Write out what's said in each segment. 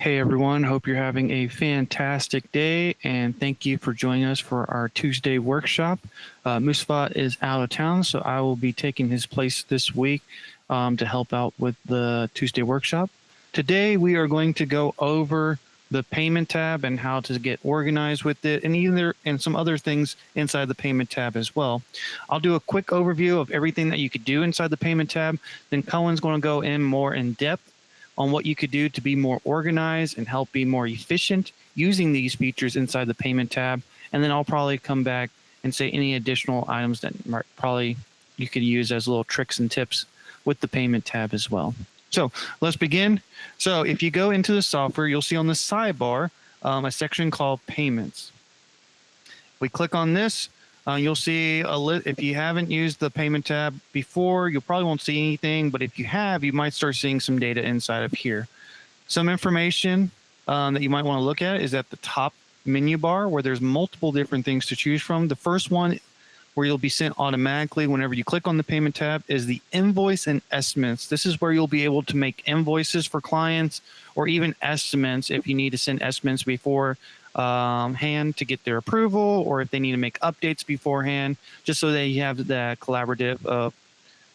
Hey everyone, hope you're having a fantastic day and thank you for joining us for our Tuesday workshop. Mustafa is out of town, so I will be taking his place this week to help out with the Tuesday workshop. Today we are going to go over the payment tab and how to get organized with it and some other things inside the payment tab as well. I'll do a quick overview of everything that you could do inside the payment tab. Then Cohen's going to go in more in depth on what you could do to be more organized and help be more efficient using these features inside the payment tab. And then I'll probably come back and say any additional items that probably you could use as little tricks and tips with the payment tab as well. So let's begin. So if you go into the software, you'll see on the sidebar a section called payments. We click on this. You'll see if you haven't used the payment tab before, you probably won't see anything, but if you have, you might start seeing some data inside of here. Some information that you might want to look at is at the top menu bar where there's multiple different things to choose from. The first one where you'll be sent automatically whenever you click on the payment tab is the invoice and estimates. This is where you'll be able to make invoices for clients or even estimates if you need to send estimates before hand to get their approval, or if they need to make updates beforehand, just so that you have that collaborative of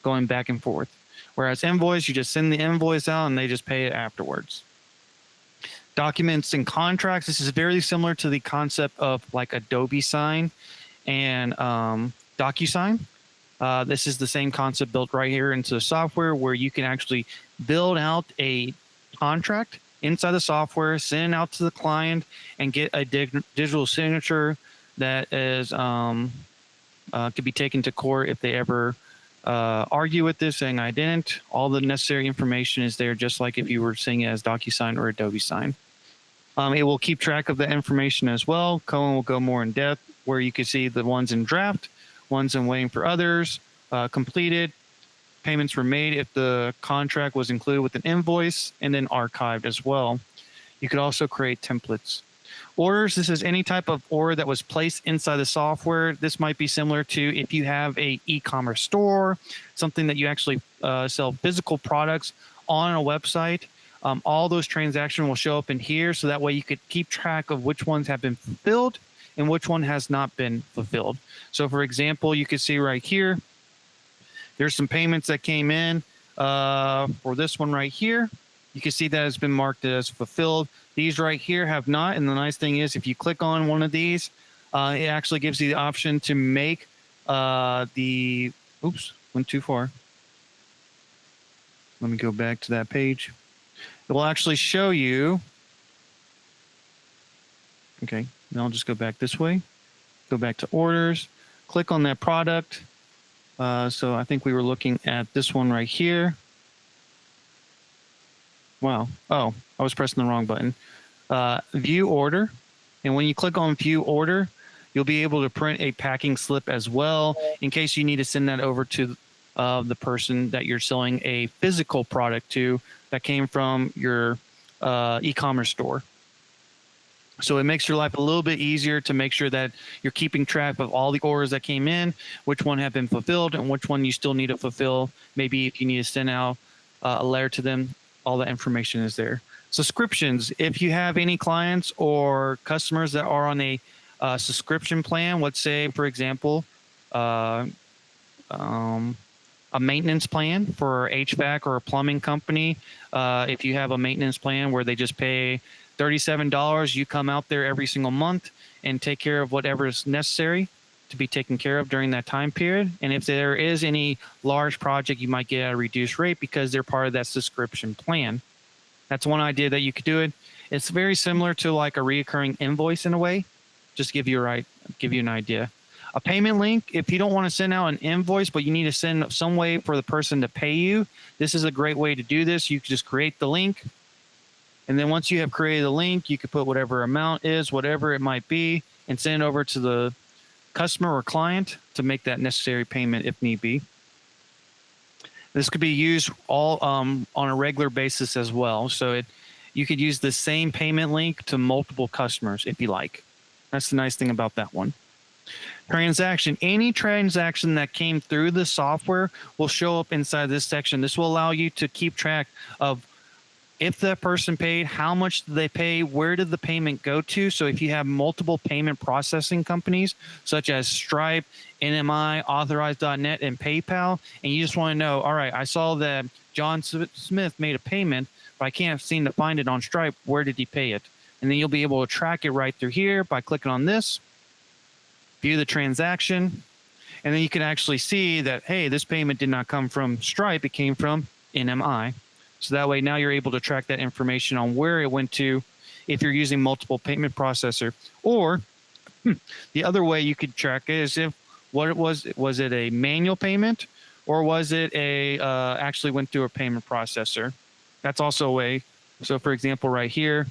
going back and forth. Whereas invoice, you just send the invoice out and they just pay it afterwards. Documents and contracts. This is very similar to the concept of like Adobe Sign and DocuSign. This is the same concept built right here into the software where you can actually build out a contract inside the software, send it out to the client, and get a digital signature that is could be taken to court if they ever argue with this saying I didn't. All the necessary information is there, just like if you were seeing it as DocuSign or Adobe Sign. It will keep track of the information as well. Cohen will go more in depth where you can see the ones in draft, ones in waiting for others, completed, payments were made if the contract was included with an invoice, and then archived as well. You could also create templates. Orders, this is any type of order that was placed inside the software. This might be similar to if you have a e-commerce store, something that you actually sell physical products on a website. All those transactions will show up in here, so that way you could keep track of which ones have been fulfilled and which one has not been fulfilled. So for example, you can see right here, there's some payments that came in for this one right here. You can see that it's been marked as fulfilled. These right here have not. And the nice thing is if you click on one of these, it actually gives you the option to make oops, went too far. Let me go back to that page. It will actually show you. Okay, now I'll just go back this way. Go back to orders, click on that product. So I think we were looking at this one right here. Wow. Oh, I was pressing the wrong button. View order. And when you click on view order, you'll be able to print a packing slip as well in case you need to send that over to the person that you're selling a physical product to that came from your e-commerce store. So it makes your life a little bit easier to make sure that you're keeping track of all the orders that came in, which one have been fulfilled, and which one you still need to fulfill. Maybe if you need to send out a letter to them, all the information is there. Subscriptions, if you have any clients or customers that are on a subscription plan, let's say, for example, a maintenance plan for HVAC or a plumbing company. If you have a maintenance plan where they just pay $37, you come out there every single month and take care of whatever is necessary to be taken care of during that time period. And if there is any large project, you might get at a reduced rate because they're part of that subscription plan. That's one idea that you could do it. It's very similar to like a recurring invoice in a way, just give you an idea. A payment link, if you don't want to send out an invoice, but you need to send some way for the person to pay you, this is a great way to do this. You can just create the link. And then once you have created a link, you can put whatever amount is, whatever it might be, and send it over to the customer or client to make that necessary payment if need be. This could be used all on a regular basis as well. So you could use the same payment link to multiple customers if you like. That's the nice thing about that one. Transaction, any transaction that came through the software will show up inside this section. This will allow you to keep track of if that person paid, how much did they pay, where did the payment go to? So if you have multiple payment processing companies such as Stripe, NMI, Authorize.net, and PayPal, and you just want to know, all right, I saw that John Smith made a payment, but I can't seem to find it on Stripe. Where did he pay it? And then you'll be able to track it right through here by clicking on this, view the transaction, and then you can actually see that, hey, this payment did not come from Stripe, it came from NMI. So that way now you're able to track that information on where it went to if you're using multiple payment processor. Or the other way you could track it is if what it was it a manual payment, or was it a actually went through a payment processor? That's also a way. So for example, right here,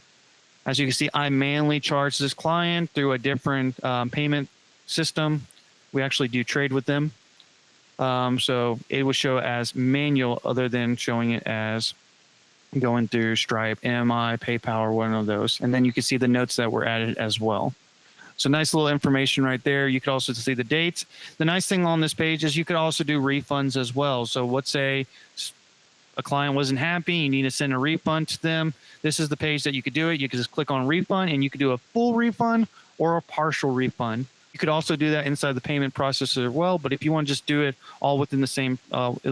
as you can see, I manually charge this client through a different payment system. We actually do trade with them. So it will show as manual other than showing it as going through Stripe, NMI, PayPal, or one of those. And then you can see the notes that were added as well. So nice little information right there. You could also see the dates. The nice thing on this page is you could also do refunds as well. So let's say a client wasn't happy, you need to send a refund to them. This is the page that you could do it. You could just click on refund and you could do a full refund or a partial refund. You could also do that inside the payment processor as well, but if you want to just do it all within the same,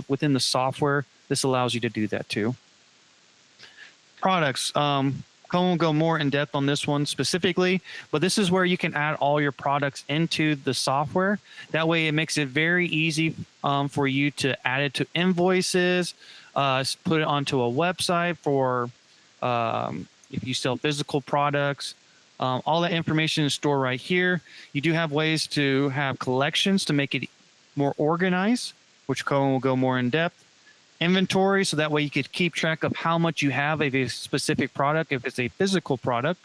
within the software, this allows you to do that too. Products. Colin will go more in depth on this one specifically, but this is where you can add all your products into the software. That way it makes it very easy for you to add it to invoices, put it onto a website for if you sell physical products. All that information is stored right here. You do have ways to have collections to make it more organized, which Colin will go more in depth. Inventory, so that way you could keep track of how much you have of a specific product if it's a physical product.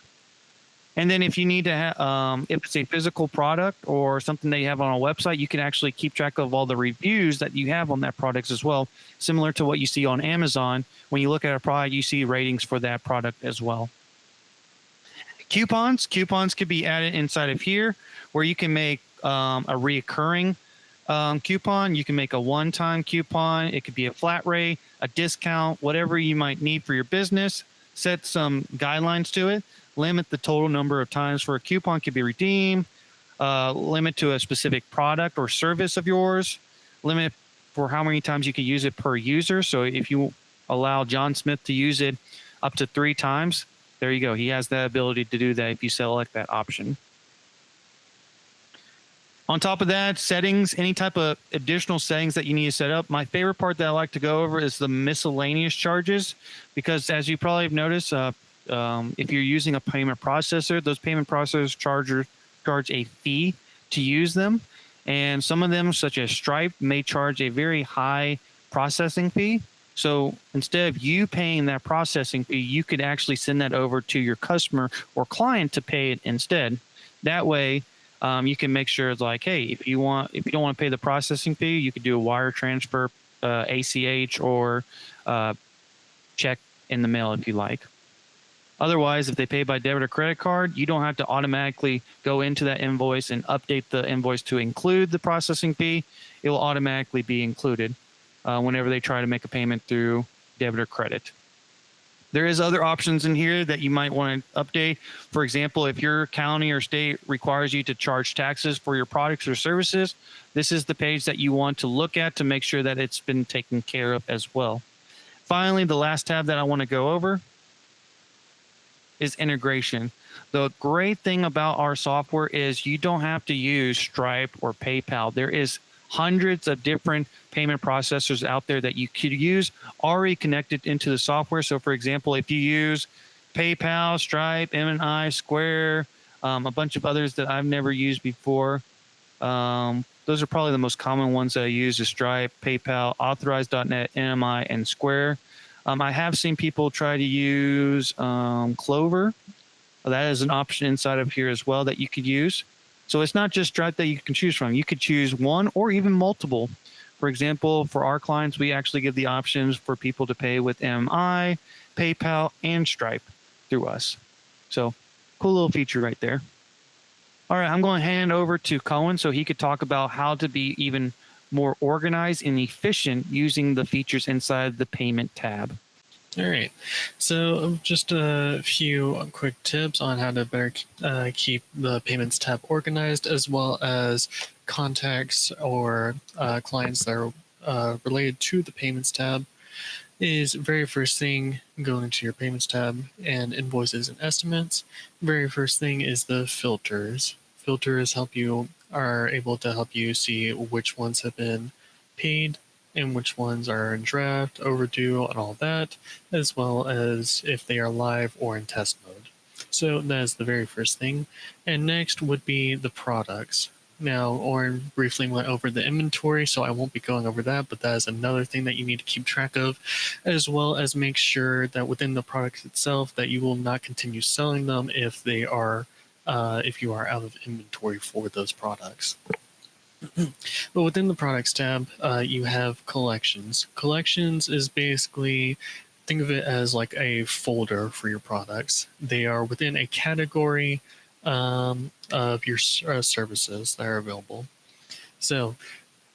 And then if you need to have, if it's a physical product or something that you have on a website, you can actually keep track of all the reviews that you have on that product as well. Similar to what you see on Amazon. When you look at a product, you see ratings for that product as well. Coupons could be added inside of here where you can make a reoccurring coupon. You can make a one-time coupon. It could be a flat rate, a discount, whatever you might need for your business. Set some guidelines to it. Limit the total number of times for a coupon could be redeemed. Limit to a specific product or service of yours. Limit for how many times you can use it per user. So if you allow John Smith to use it up to 3 times, there you go. He has the ability to do that if you select that option. On top of that, settings, any type of additional settings that you need to set up. My favorite part that I like to go over is the miscellaneous charges, because as you probably have noticed, if you're using a payment processor, those payment processors charge a fee to use them. And some of them, such as Stripe, may charge a very high processing fee. So instead of you paying that processing fee, you could actually send that over to your customer or client to pay it instead. That way, you can make sure it's like, hey, if you don't want to pay the processing fee, you could do a wire transfer, ACH, or check in the mail if you like. Otherwise, if they pay by debit or credit card, you don't have to automatically go into that invoice and update the invoice to include the processing fee. It will automatically be included whenever they try to make a payment through debit or credit. There is other options in here that you might want to update. For example, if your county or state requires you to charge taxes for your products or services, this is the page that you want to look at to make sure that it's been taken care of as well. Finally, the last tab that I want to go over is integration. The great thing about our software is you don't have to use Stripe or PayPal. There is hundreds of different payment processors out there that you could use already connected into the software. So for example, if you use PayPal, Stripe, M&I, Square, a bunch of others that I've never used before, those are probably the most common ones that I use is Stripe, PayPal, Authorize.net, NMI, and Square. I have seen people try to use Clover. That is an option inside of here as well that you could use. So it's not just Stripe that you can choose from. You could choose one or even multiple. For example, for our clients, we actually give the options for people to pay with MI, PayPal, and Stripe through us. So cool little feature right there. All right, I'm going to hand over to Cohen so he could talk about how to be even more organized and efficient using the features inside the payment tab. All right. So just a few quick tips on how to better keep the payments tab organized, as well as contacts or clients that are related to the payments tab. Is very first thing, go into your payments tab and invoices and estimates. Very first thing is the filters. Filters are able to help you see which ones have been paid and which ones are in draft, overdue, and all that, as well as if they are live or in test mode. So that is the very first thing. And next would be the products. Now, Oren briefly went over the inventory, so I won't be going over that, but that is another thing that you need to keep track of, as well as make sure that within the product itself that you will not continue selling them if you are out of inventory for those products. But within the products tab, you have collections. Collections is basically, think of it as like a folder for your products. They are within a category of your services that are available. So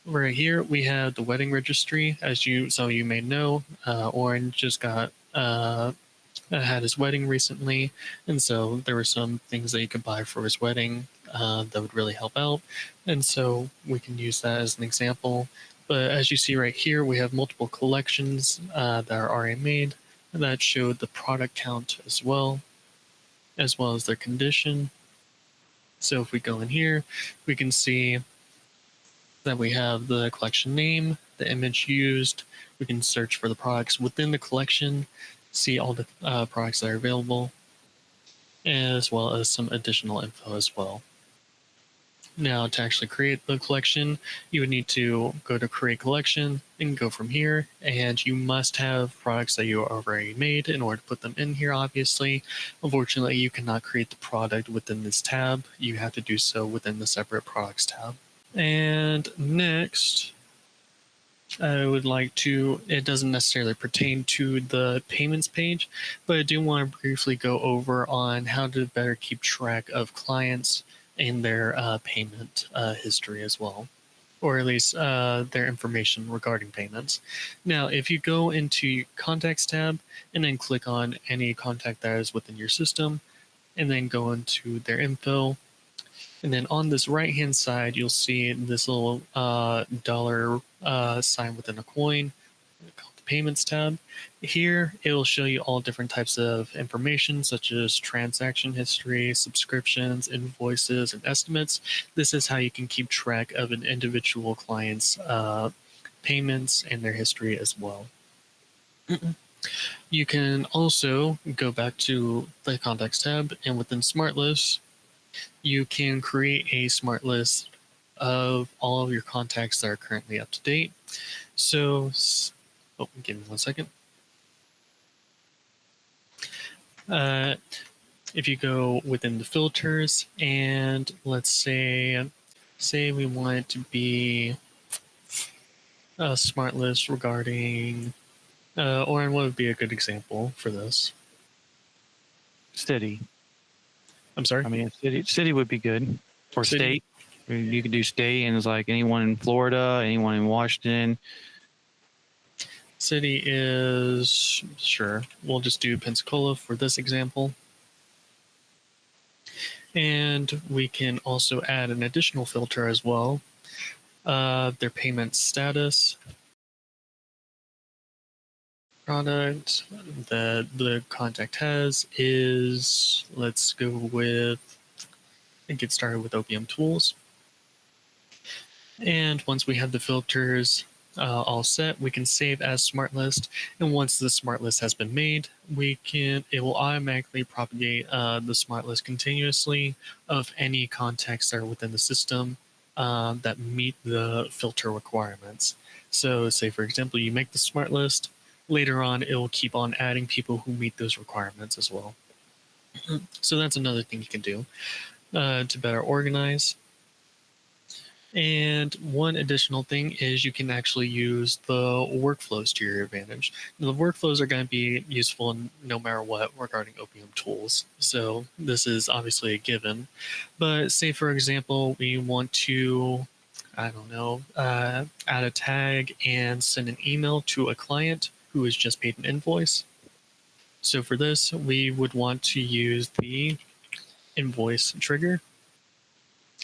right here we have the wedding registry. As you may know, Oren just got had his wedding recently, and so there were some things that you could buy for his wedding that would really help out, and so we can use that as an example. But as you see right here, we have multiple collections that are already made that show the product count as well as their condition. So if we go in here, we can see that we have the collection name, the image used. We can search for the products within the collection, see all the products that are available, as well as some additional info as well. Now, to actually create the collection, you would need to go to create collection and go from here. And you must have products that you already made in order to put them in here, obviously. Unfortunately, you cannot create the product within this tab. You have to do so within the separate products tab. And next, I would like to, it doesn't necessarily pertain to the payments page, but I do want to briefly go over on how to better keep track of clients and their payment history as well, or at least their information regarding payments. Now, if you go into contacts tab and then click on any contact that is within your system, and then go into their info, and then on this right hand side, you'll see this little dollar sign within a coin called the payments tab. Here, it will show you all different types of information, such as transaction history, subscriptions, invoices, and estimates. This is how you can keep track of an individual client's payments and their history as well. You can also go back to the contacts tab, and within Smart Lists, you can create a smart list of all of your contacts that are currently up to date. So, give me 1 second. If you go within the filters and let's say we want it to be a smart list regarding, Oren, what would be a good example for this? City. I'm sorry? I mean, city would be good. Or City? state. You could do state, and it's like anyone in Florida, anyone in Washington. City is, sure, we'll just do Pensacola for this example. And we can also add an additional filter as well. Their payment status, product that the contact has is, let's go with, and get started with OPM tools. And once we have the filters all set, we can save as smart list. And once the smart list has been made, it will automatically propagate the smart list continuously of any contacts that are within the system that meet the filter requirements. So say, for example, you make the smart list, later on, it will keep on adding people who meet those requirements as well. So that's another thing you can do to better organize. And one additional thing is you can actually use the workflows to your advantage. The workflows are going to be useful no matter what regarding OPM tools. So this is obviously a given. But say, for example, we want to, I don't know, add a tag and send an email to a client who has just paid an invoice. So for this, we would want to use the invoice trigger.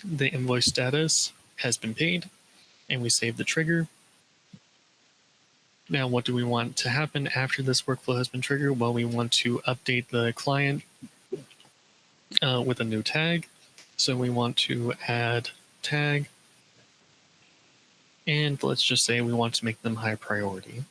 The invoice status has been paid, and we save the trigger. Now, what do we want to happen after this workflow has been triggered? Well, we want to update the client with a new tag. So we want to add tag, and let's just say we want to make them high priority.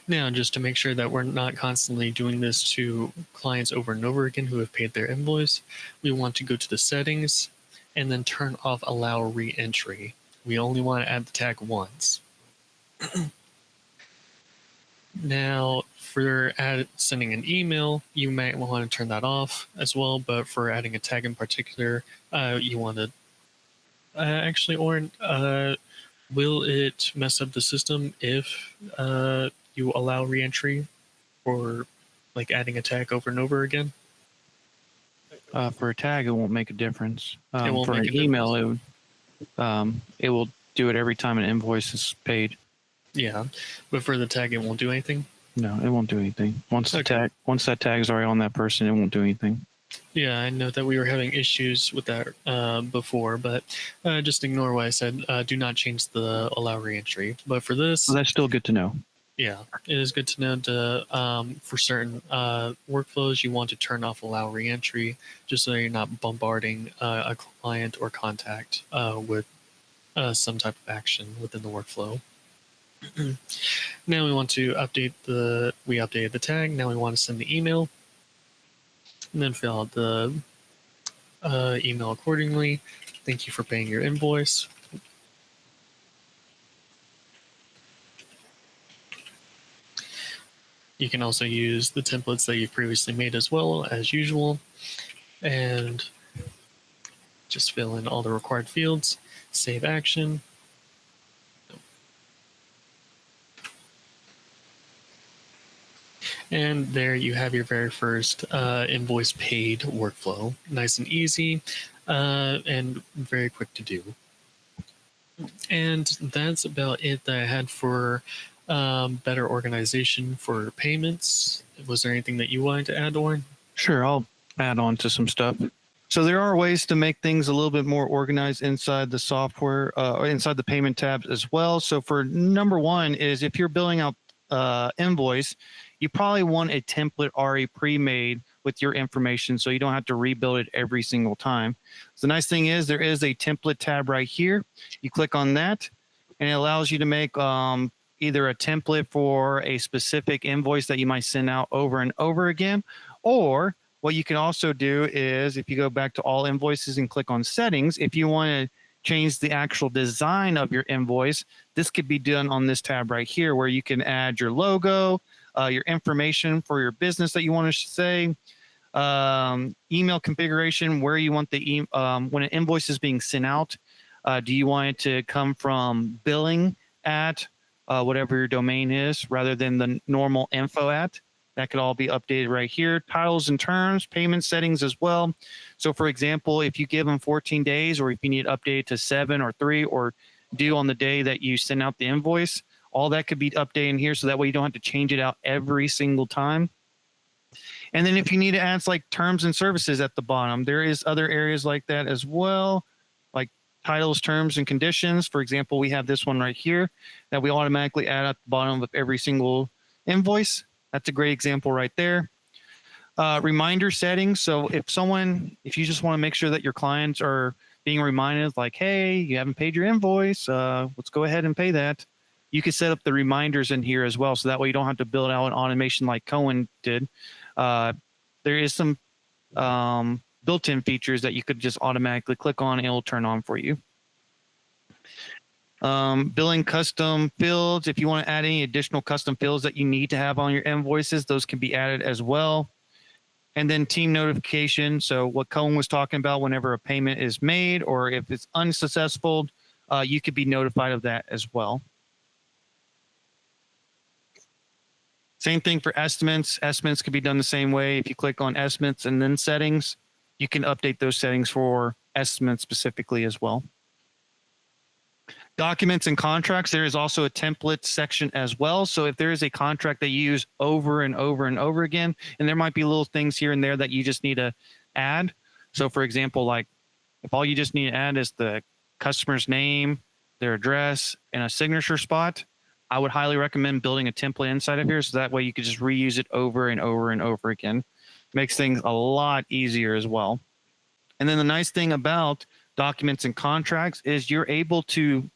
Now, just to make sure that we're not constantly doing this to clients over and over again who have paid their invoice, we want to go to the settings and then turn off allow re-entry. We only want to add the tag once. Now, for sending an email, you might want to turn that off as well, but for adding a tag in particular, you want to actually, Oren, will it mess up the system if you allow reentry or like adding a tag over and over again? For a tag, it won't make a difference. It won't for make an a email, difference. it will do it every time an invoice is paid. Yeah, but for the tag, it won't do anything. No, it won't do anything. Once that tag is already on that person, it won't do anything. Yeah, I know that we were having issues with that before, but just ignore what I said. Do not change the allow reentry. But for this, Well, that's still good to know. yeah, it is good to know to for certain workflows, you want to turn off allow reentry just so you're not bombarding a client or contact with some type of action within the workflow. Now we want to we updated the tag. Now we want to send the email and then fill out the email accordingly. Thank you for paying your invoice. You can also use the templates that you've previously made as well as usual, and just fill in all the required fields, save action. And there you have your very first invoice paid workflow. Nice and easy and very quick to do. And that's about it that I had for better organization for payments. Was there anything that you wanted to add, Oren? Sure, I'll add on to some stuff. So there are ways to make things a little bit more organized inside the software, or inside the payment tabs as well. So for number one is if you're building out invoice, you probably want a template already pre-made with your information so you don't have to rebuild it every single time. So the nice thing is there is a template tab right here. You click on that and it allows you to make either a template for a specific invoice that you might send out over and over again, or what you can also do is if you go back to all invoices and click on settings, if you want to change the actual design of your invoice, this could be done on this tab right here where you can add your logo, your information for your business that you want to say, email configuration, where you want the when an invoice is being sent out. Do you want it to come from billing at whatever your domain is rather than the normal info at? That could all be updated right here. Titles and terms, payment settings as well. So for example, if you give them 14 days or if you need to update it to 7 or 3 or due on the day that you send out the invoice, all that could be updated in here so that way you don't have to change it out every single time. And then if you need to add like terms and services at the bottom, there is other areas like that as well, like titles, terms, and conditions. For example, we have this one right here that we automatically add at the bottom of every single invoice. That's a great example right there. Reminder settings. So if you just want to make sure that your clients are being reminded like, hey, you haven't paid your invoice, let's go ahead and pay that. You can set up the reminders in here as well. So that way you don't have to build out an automation like Cohen did. There is some built-in features that you could just automatically click on and it'll turn on for you. Billing custom fields. If you want to add any additional custom fields that you need to have on your invoices, those can be added as well. And then team notification. So what Cohen was talking about, whenever a payment is made or if it's unsuccessful, you could be notified of that as well. Same thing for estimates. Estimates could be done the same way. If you click on estimates and then settings, you can update those settings for estimates specifically as well. Documents and contracts, there is also a template section as well. So if there is a contract that you use over and over and over again, and there might be little things here and there that you just need to add. So for example, like if all you just need to add is the customer's name, their address, and a signature spot, I would highly recommend building a template inside of here. So that way you could just reuse it over and over and over again. Makes things a lot easier as well. And then the nice thing about documents and contracts is you're able to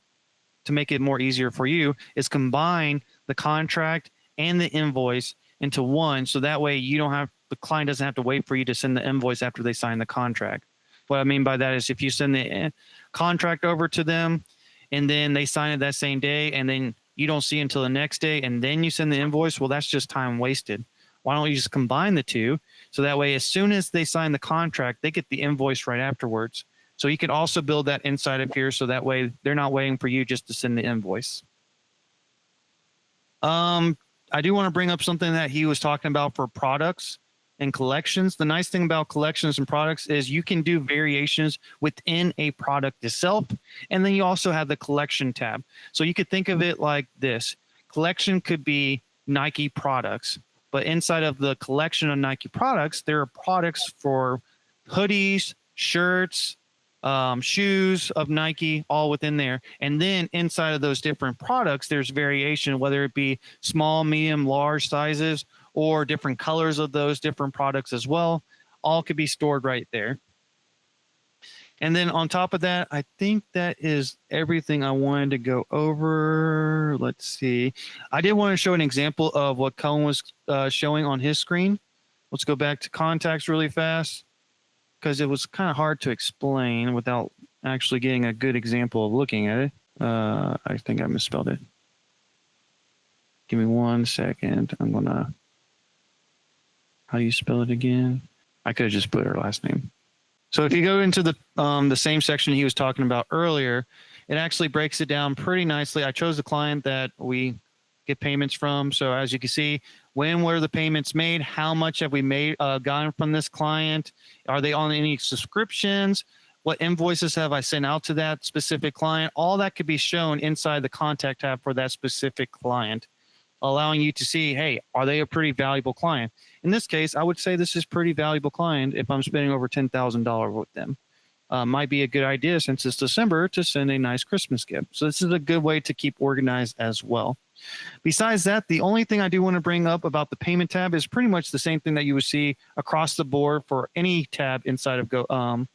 make it more easier for you is combine the contract and the invoice into one. So that way the client doesn't have to wait for you to send the invoice after they sign the contract. What I mean by that is if you send the contract over to them and then they sign it that same day and then you don't see it until the next day and then you send the invoice, well, that's just time wasted. Why don't you just combine the two? So that way, as soon as they sign the contract, they get the invoice right afterwards. So you can also build that inside of here. So that way they're not waiting for you just to send the invoice. I do want to bring up something that he was talking about for products and collections. The nice thing about collections and products is you can do variations within a product itself. And then you also have the collection tab. So you could think of it like this. Collection could be Nike products, but inside of the collection of Nike products, there are products for hoodies, shirts, shoes of Nike, all within there. And then inside of those different products, there's variation, whether it be small, medium, large sizes, or different colors of those different products as well. All could be stored right there. And then on top of that, I think that is everything I wanted to go over. Let's see. I did want to show an example of what Cohen was showing on his screen. Let's go back to contacts really fast, because it was kind of hard to explain without actually getting a good example of looking at it. I think I misspelled it. Give me 1 second. How do you spell it again? I could have just put her last name. So if you go into the same section he was talking about earlier, it actually breaks it down pretty nicely. I chose the client that we get payments from. So as you can see, when were the payments made? How much have we gotten from this client? Are they on any subscriptions? What invoices have I sent out to that specific client? All that could be shown inside the contact tab for that specific client, allowing you to see, hey, are they a pretty valuable client? In this case, I would say this is a pretty valuable client if I'm spending over $10,000 with them. Might be a good idea since it's December to send a nice Christmas gift. So this is a good way to keep organized as well. Besides that, the only thing I do want to bring up about the payment tab is pretty much the same thing that you would see across the board for any tab inside of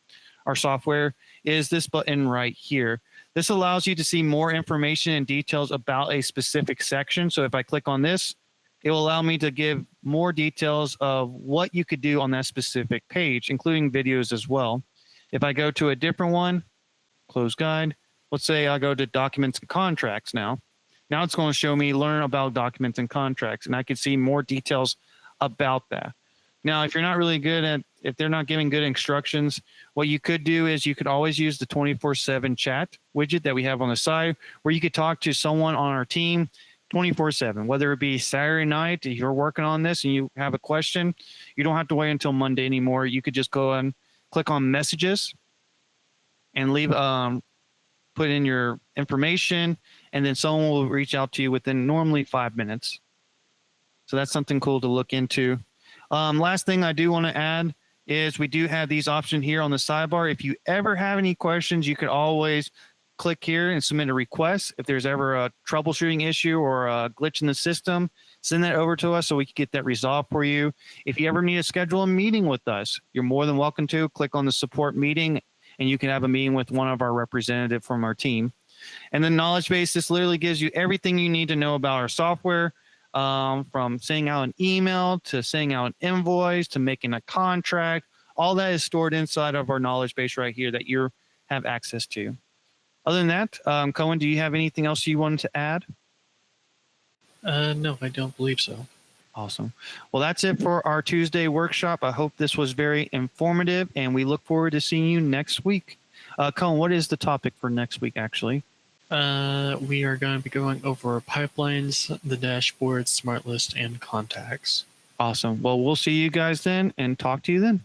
our software is this button right here. This allows you to see more information and details about a specific section. So if I click on this, it will allow me to give more details of what you could do on that specific page, including videos as well. If I go to a different one, close guide, let's say I go to documents and contracts now. Now it's going to show me learn about documents and contracts, and I can see more details about that. Now, if you're not really good at, if they're not giving good instructions, what you could do is you could always use the 24/7 chat widget that we have on the side, where you could talk to someone on our team 24/7, whether it be Saturday night, if you're working on this and you have a question, you don't have to wait until Monday anymore. You could just go and click on messages and leave, put in your information, and then someone will reach out to you within normally 5 minutes. So that's something cool to look into. Last thing I do want to add is we do have these options here on the sidebar. If you ever have any questions, you could always click here and submit a request. If there's ever a troubleshooting issue or a glitch in the system, send that over to us so we can get that resolved for you. If you ever need to schedule a meeting with us, you're more than welcome to. Click on the support meeting and you can have a meeting with one of our representatives from our team. And the knowledge base, this literally gives you everything you need to know about our software, from sending out an email to sending out an invoice to making a contract. All that is stored inside of our knowledge base right here that you have access to. Other than that, Cohen, do you have anything else you wanted to add? No, I don't believe so. Awesome. Well, that's it for our Tuesday workshop. I hope this was very informative, and we look forward to seeing you next week. Cohen, what is the topic for next week, actually? We are going to be going over pipelines, the dashboard, smart list, and contacts. Awesome. Well, we'll see you guys then and talk to you then.